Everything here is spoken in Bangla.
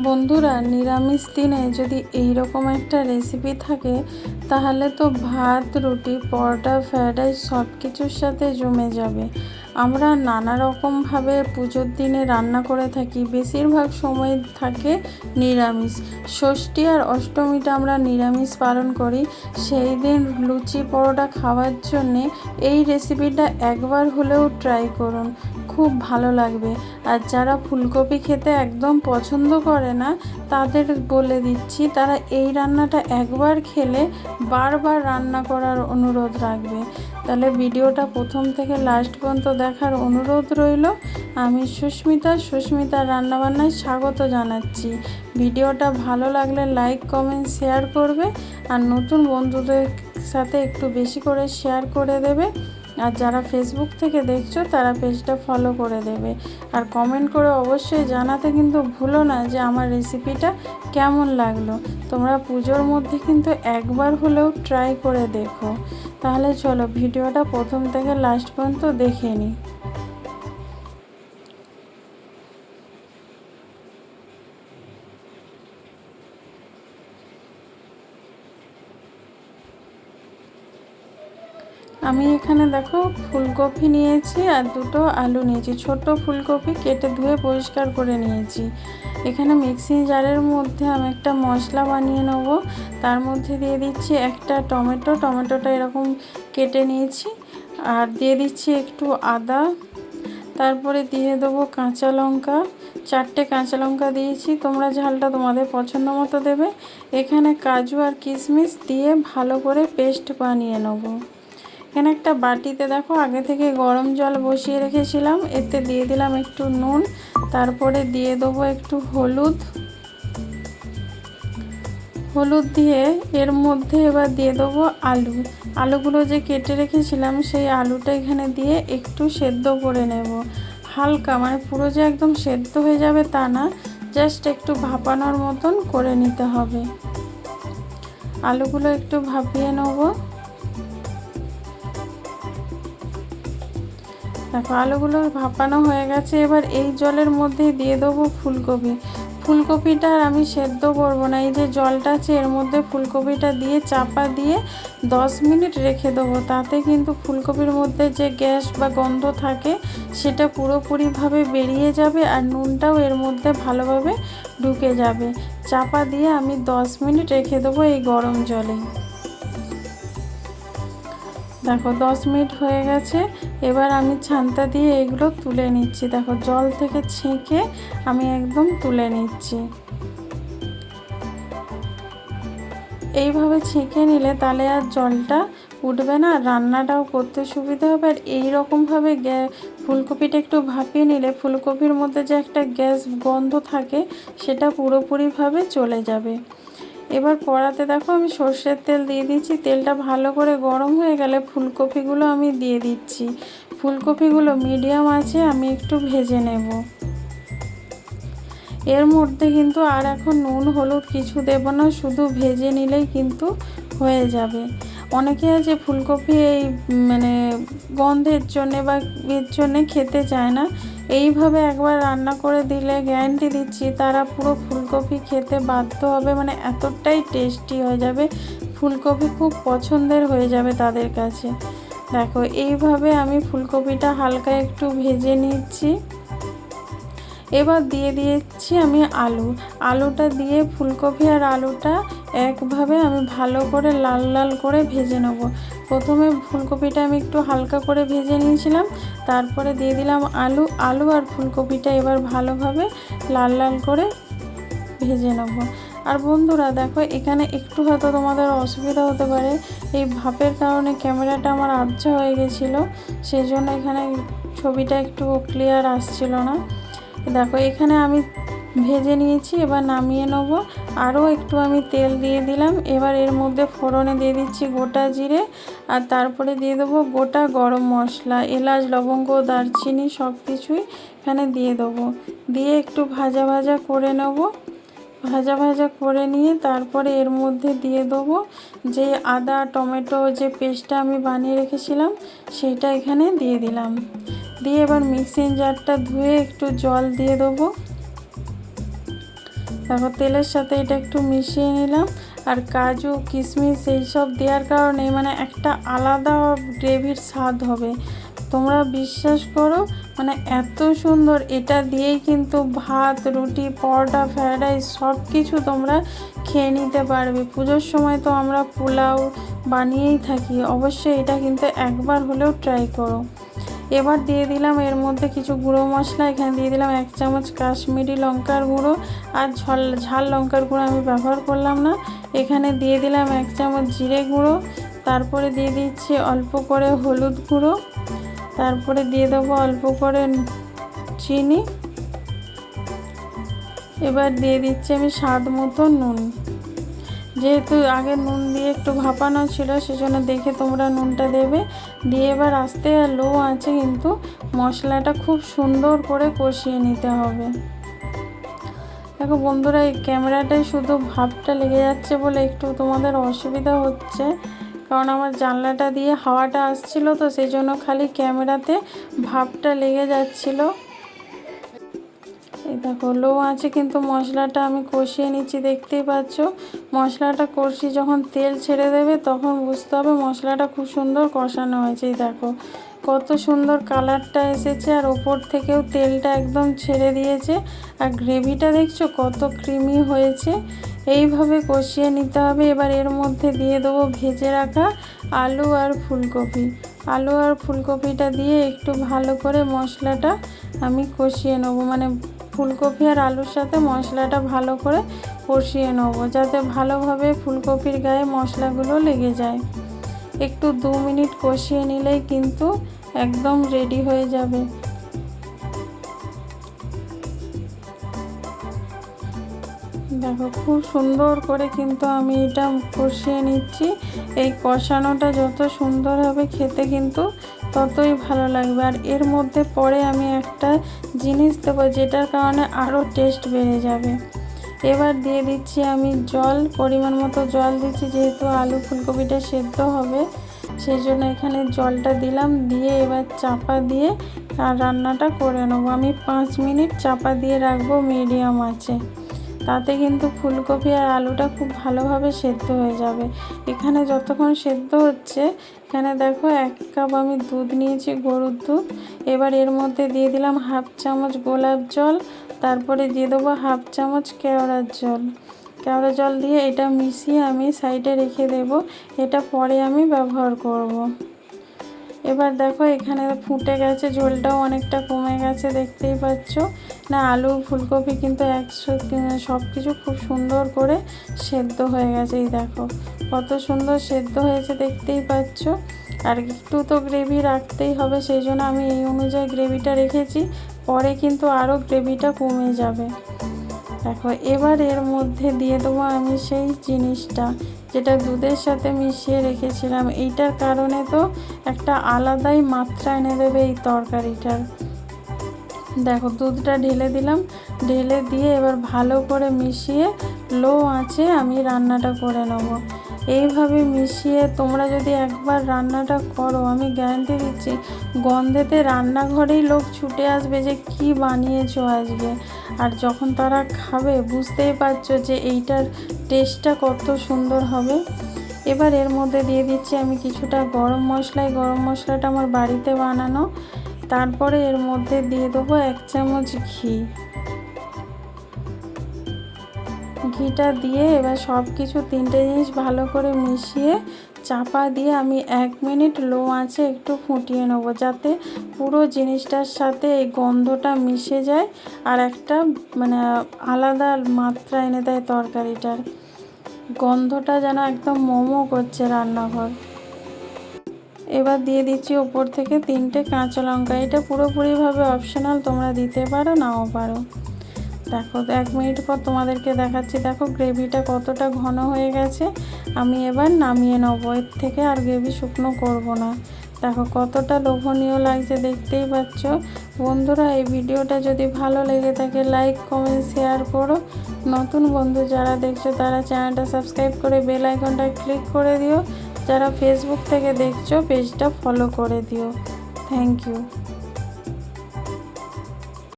বন্ধুরা, নিরামিষ দিনে যদি এই রকম একটা রেসিপি থাকে তাহলে তো ভাত, রুটি, পরোটা, ফ্রায়েড রাইস সব কিছুর সাথে জমে যাবে। আমরা নানা রকমভাবে পুজোর দিনে রান্না করে থাকি, বেশিরভাগ সময় থাকে নিরামিষ। ষষ্ঠী আর অষ্টমীটা আমরা নিরামিষ পালন করি। সেই দিন লুচি পরোটা খাওয়ার জন্যে এই রেসিপিটা একবার হলেও ট্রাই করুন, খুব ভালো লাগবে। আর যারা ফুলকপি খেতে একদম পছন্দ করে না তাদের বলে দিচ্ছি, তারা এই রান্নাটা একবার খেলে বারবার রান্না করার অনুরোধ রাখবে। তাহলে ভিডিওটা প্রথম থেকে লাস্ট পর্যন্ত দেখার অনুরোধ রইল। আমি সুস্মিতার রান্নাবান্নায় স্বাগত জানাচ্ছি। ভিডিওটা ভালো লাগলে লাইক, কমেন্ট, শেয়ার করবে। আর নতুন বন্ধুদের সাথে একটু বেশি করে শেয়ার করে দেবে। আর যারা ফেসবুক থেকে দেখছো তারা পেজটা ফলো করে দেবে। আর কমেন্ট করে অবশ্যই জানাতে কিন্তু ভুলো না যে আমার রেসিপিটা কেমন লাগলো। তোমরা পুজোর মধ্যে কিন্তু একবার হলেও ট্রাই করে দেখো। তাহলে চলো ভিডিওটা প্রথম থেকে লাস্ট পর্যন্ত দেখে নিই। আমি এখানে দেখো ফুলকপি নিয়েছি আর দুটো আলু নিয়েছি। ছোট ফুলকপি কেটে ধুয়ে পরিষ্কার করে নিয়েছি। এখানে মিক্সিং জারের মধ্যে আমি একটা মশলা বানিয়ে নেব। তার মধ্যে দিয়ে দিচ্ছি একটা টমেটোটা এরকম কেটে নিয়েছি। আর দিয়ে দিচ্ছি একটু আদা। তারপরে দিয়ে দেবো কাঁচা লঙ্কা, 4টে কাঁচা লঙ্কা দিয়েছি। তোমরা ঝালটা তোমাদের পছন্দ মতো দেবে। এখানে কাজু আর কিশমিশ দিয়ে ভালো করে পেস্ট বানিয়ে নেব। এখানে একটা বাটিতে দেখো আগে থেকে গরম জল বসিয়ে রেখেছিলাম, এতে দিয়ে দিলাম একটু নুন। তারপরে দিয়ে দেবো একটু হলুদ দিয়ে এর মধ্যে এবার দিয়ে দেবো আলুগুলো যে কেটে রেখেছিলাম সেই আলুটা এখানে দিয়ে একটু সেদ্ধ করে নেব। হালকা, মানে পুরো যে একদম সেদ্ধ হয়ে যাবে তা না, জাস্ট একটু ভাপানোর মতন করে নিতে হবে। আলুগুলো একটু ভাপিয়ে নেব। দেখো আলুগুলো ভাপানো হয়ে গেছে। এবার এই জলের মধ্যে দিয়ে দেবো ফুলকপিটা আর আমি সেদ্ধ করবো না। এই যে জলটা আছে এর মধ্যে ফুলকপিটা দিয়ে চাপা দিয়ে 10 মিনিট রেখে দেবো। তাতে কিন্তু ফুলকপির মধ্যে যে গ্যাস বা গন্ধ থাকে সেটা পুরোপুরিভাবে বেরিয়ে যাবে আর নুনটাও এর মধ্যে ভালোভাবে ঢুকে যাবে। চাপা দিয়ে আমি 10 মিনিট রেখে দেবো এই গরম জলে। দেখো 10 মিনিট হয়ে গেছে। এবার আমি ছান্তা দিয়ে এগুলো তুলে নিচ্ছি। দেখো জল থেকে ছেঁকে আমি একদম তুলে নিচ্ছি। এইভাবে ছেঁকে নিলে তাহলে আর জলটা উঠবে না, রান্নাটাও করতে সুবিধা হবে। আর এইরকমভাবে ফুলকপিটা একটু ভাপিয়ে নিলে ফুলকপির মধ্যে যে একটা গ্যাস গন্ধ থাকে সেটা পুরোপুরিভাবে চলে যাবে। এবার কড়াতে দেখো আমি সর্ষের তেল দিয়ে দিচ্ছি। তেলটা ভালো করে গরম হয়ে গেলে ফুলকপিগুলো আমি দিয়ে দিচ্ছি। ফুলকপিগুলো মিডিয়াম আছে আমি একটু ভেজে নেব। এর মধ্যে কিন্তু আর এখন নুন হলুদ কিছু দেব না, শুধু ভেজে নিলেই কিন্তু হয়ে যাবে। অনেকে আছে ফুলকপি এই মানে গন্ধের জন্যে বা এর জন্যে খেতে চায় না। এইভাবে একবার রান্না করে দিলে গ্যারান্টি দিচ্ছি তারা পুরো ফুলকপি খেতে বাধ্য হবে, মানে এতটাই টেস্টি হয়ে যাবে। ফুলকপি খুব পছন্দের হয়ে যাবে তাদের কাছে। দেখো এইভাবে আমি ফুলকপিটা হালকা একটু ভেজে নিচ্ছি। এবার দিয়ে দিয়েছি আমি আলুটা দিয়ে ফুলকপি আর আলুটা একভাবে আমি ভালো করে লাল লাল করে ভেজে নেব। প্রথমে ফুলকপিটা আমি একটু হালকা করে ভেজে নিয়েছিলাম, তারপরে দিয়ে দিলাম আলু আর ফুলকপিটা এবার ভালোভাবে লাল লাল করে ভেজে নেব। আর বন্ধুরা দেখো এখানে একটু হয়তো তোমাদের অসুবিধা হতে পারে, এই ভাপের কারণে ক্যামেরাটা আমার আবছা হয়ে গেছিলো, সেই জন্য এখানে ছবিটা একটু ক্লিয়ার আসছিল না। দেখো এখানে আমি ভেজে নিয়েছি, এবার নামিয়ে নেব। আরও একটু আমি তেল দিয়ে দিলাম। এবার এর মধ্যে ফোড়নে দিয়ে দিচ্ছি গোটা জিরে, আর তারপরে দিয়ে দেবো গোটা গরম মশলা, এলাচ, লবঙ্গ, দারচিনি সব কিছুই এখানে দিয়ে দেবো। দিয়ে একটু ভাজা ভাজা করে নেব। ভাজা ভাজা করে নিয়ে তারপরে এর মধ্যে দিয়ে দেবো যে আদা টমেটো যে পেস্টটা আমি বানিয়ে রেখেছিলাম সেইটা এখানে দিয়ে দিলাম। দিয়ে এবার মিক্সিং জারটা ধুয়ে একটু জল দিয়ে দেবো। তারপর তেলের সাথে এটা একটু মিশিয়ে নিলাম। আর কাজু কিশমিশ এইসব দেওয়ার কারণে মানে একটা আলাদা গ্রেভির স্বাদ হবে। তোমরা বিশ্বাস করো মানে এত সুন্দর, এটা দিয়েই কিন্তু ভাত, রুটি, পরোটা, ফ্রায়েড রাইস সব কিছু তোমরা খেয়ে নিতে পারবে। পুজোর সময় তো আমরা পোলাও বানিয়েই থাকি, অবশ্যই এটা কিন্তু একবার হলেও ট্রাই করো। এবার দিয়ে দিলাম এর মধ্যে কিছু গুঁড়ো মশলা। এখানে দিয়ে দিলাম 1 চামচ কাশ্মীরি লঙ্কার গুঁড়ো, আর ঝাল লঙ্কার গুঁড়ো আমি ব্যবহার করলাম না। এখানে দিয়ে দিলাম 1 চামচ জিরে গুঁড়ো, তারপরে দিয়ে দিচ্ছি অল্প করে হলুদ গুঁড়ো, তারপরে দিয়ে দেবো অল্প করে চিনি। এবার দিয়ে দিচ্ছি আমি স্বাদ মতো নুন। যেহেতু আগে নুন দিয়ে একটু ভাপানো ছিল, সেজন্য দেখে তোমরা নুনটা দেবে। দিয়ে এবার আস্তে আর লো আঁচে কিন্তু মশলাটা খুব সুন্দর করে কষিয়ে নিতে হবে। দেখো বন্ধুরা, এই ক্যামেরাটায় শুধু ভাপটা লেগে যাচ্ছে বলে একটু তোমাদের অসুবিধা হচ্ছে, কারণ আমার জানলাটা দিয়ে হাওয়াটা আসছিল, তো সেই জন্য খালি ক্যামেরাতে ভাপটা লেগে যাচ্ছিল। এই দেখো লো আছে কিন্তু মশলাটা আমি কষিয়ে নিচ্ছি, দেখতেই পাচ্ছ। মশলাটা কষিয়ে যখন তেল ছেড়ে দেবে তখন বুঝতে হবে মশলাটা খুব সুন্দর কষানো হয়েছে। এই দেখো কত সুন্দর কালারটা এসেছে, আর ওপর থেকেও তেলটা একদম ছেড়ে দিয়েছে। আর গ্রেভিটা দেখছো কত ক্রিমি হয়েছে। এইভাবে কষিয়ে নিতে হবে। এবার এর মধ্যে দিয়ে দেবো ভেজে রাখা আলু আর ফুলকপি। আলু আর ফুলকপিটা দিয়ে একটু ভালো করে মশলাটা আমি কষিয়ে নেবো, মানে ফুলকপি আর আলুর সাথে মশলাটা ভালো করে কষিয়ে নেবো, যাতে ভালোভাবে ফুলকপির গায়ে মশলাগুলো লেগে যায়। একটু 2 মিনিট কষিয়ে নিলেই কিন্তু একদম রেডি হয়ে যাবে। দেখো খুব সুন্দর করে কিন্তু আমি এটা কষিয়ে নিচ্ছি। এই কষানোটা যত সুন্দর হবে খেতে কিন্তু ততই ভালো লাগবে। আর এর মধ্যে পরে আমি একটা জিনিস দেবো, যেটার কারণে আরও টেস্ট বেড়ে যাবে। এবার দিয়ে দিচ্ছি আমি জল, পরিমাণ মতো জল দিচ্ছি, যেহেতু আলু ফুলকপিটা সেদ্ধ হবে সেই জন্য এখানে জলটা দিলাম। দিয়ে এবার চাপা দিয়ে আর রান্নাটা করে নেবো। আমি 5 মিনিট চাপা দিয়ে রাখবো মিডিয়াম আঁচে, তাতে কিন্তু ফুলকপি আর আলুটা খুব ভালোভাবে সেদ্ধ হয়ে যাবে। এখানে যতক্ষণ সেদ্ধ হচ্ছে, এখানে দেখো 1 কাপ আমি দুধ নিয়েছি, গরুর দুধ। এবার এর মধ্যে দিয়ে দিলাম 1/2 চামচ গোলাপ জল, তারপরে দিয়ে দেবো 1/2 চামচ কেওড়ার জল। কেওড়া জল দিয়ে এটা মিশিয়ে আমি সাইডে রেখে দেব, এটা পরে আমি ব্যবহার করব। এবার দেখো এখানে ফুটে গেছে, ঝোলটাও অনেকটা কমে গেছে, দেখতেই পাচ্ছ। না আলু ফুলকপি কিন্তু সব কিছু খুব সুন্দর করে সেদ্ধ হয়ে গেছে। এই দেখো কত সুন্দর সেদ্ধ হয়েছে, দেখতেই পাচ্ছ। আর একটু তো গ্রেভি রাখতেই হবে, সেই জন্য আমি এই অনুযায়ী গ্রেভিটা রেখেছি, পরে কিন্তু আরও গ্রেভিটা কমে যাবে। দেখো এবার এর মধ্যে দিয়ে দেবো আমি সেই জিনিসটা যেটা দুধের সাথে মিশিয়ে রেখেছিলাম। এইটার কারণে তো একটা আলাদাই মাত্রা এনে দেবে এই তরকারিটার। দেখো দুধটা ঢেলে দিলাম, ঢেলে দিয়ে এবার ভালো করে মিশিয়ে লো আঁচে আমি রান্নাটা করে নেব। এইভাবে মিশিয়ে তোমরা যদি একবার রান্নাটা করো, আমি গ্যারান্টি দিচ্ছি গন্ধেতে রান্নাঘরেই লোক ছুটে আসবে যে কি বানিয়েছো আজকে। আর যখন তারা খাবে বুঝতেই পারছো যে এইটার টেস্টটা কত সুন্দর হবে। এবার এর মধ্যে দিয়ে দিচ্ছি আমি কিছুটা গরম মশলা। গরম মশলাটা আমার বাড়িতে বানানো। তারপরে এর মধ্যে দিয়ে দেবো 1 চামচ ঘি। ঘিটা দিয়ে এবার সব কিছু 3টে জিনিস ভালো করে মিশিয়ে চাপা দিয়ে আমি 1 মিনিট লো আঁচে একটু ফুটিয়ে নেব, যাতে পুরো জিনিসটার সাথে এই গন্ধটা মিশে যায় আর একটা মানে আলাদা মাত্রা এনে দেয় তরকারিটার। গন্ধটা যেন একদম মোমো করছে রান্নাঘর। এবার দিয়ে দিচ্ছি ওপর থেকে 3টে কাঁচা লঙ্কা। এটা পুরোপুরিভাবে অপশনাল, তোমরা দিতে পারো নাও পারো। দেখো 1 মিনিট পর তোমাদেরকে দেখাচ্ছি। দেখো গ্রেভিটা কতটা ঘন হয়ে গেছে। আমি এবার নামিয়ে নেবো, এর থেকে আর গ্রেভি শুকনো করব না। দেখো কতটা লোভনীয় লাগছে, দেখতেই পাচ্ছ। বন্ধুরা এই ভিডিওটা যদি ভালো লেগে থাকে লাইক কমেন্ট শেয়ার করো। নতুন বন্ধু যারা দেখছো তারা চ্যানেলটা সাবস্ক্রাইব করে বেল আইকনটা ক্লিক করে দিও। যারা ফেসবুক থেকে দেখছো পেজটা ফলো করে দিও। Thank you.